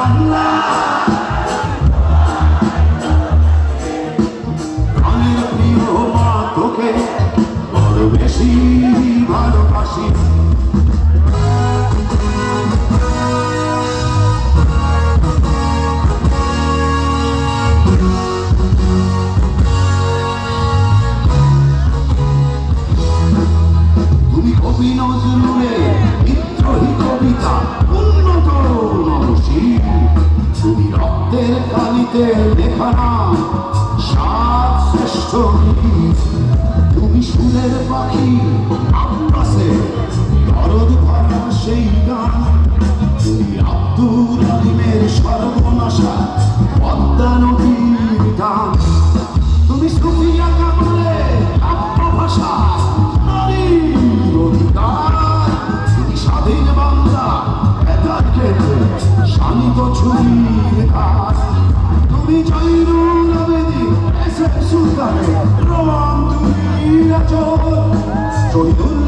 বাংলা প্রাণের প্রিয় মা তোকে বড় বেশি ভালোবাসি। তুমি কবি নজরুলের বিদ্রোহী কবিতা উন্নত নরসিংহ, তুমি রক্তের কালিতে লেখা নাম সাত শ্রেষ্ঠ গীত। তুমি সুরের পাখি আব্বাসে দরদ ভরা সেই গান, তুমি আব্দুল আলিমের সর্বনাশা পদ্মা নদীর গান। তুমি সুফিয়া কামালে কাব্য ভাষা নারীর অধিকার, তুমি স্বাধীন বাংলা বেতার কেন্দ্রে শান্ত ছুরির ঘাট। তুমি জয়নুল আবেদিন এস এম সুলতানের রোমান তুমি আচর, শহীদুল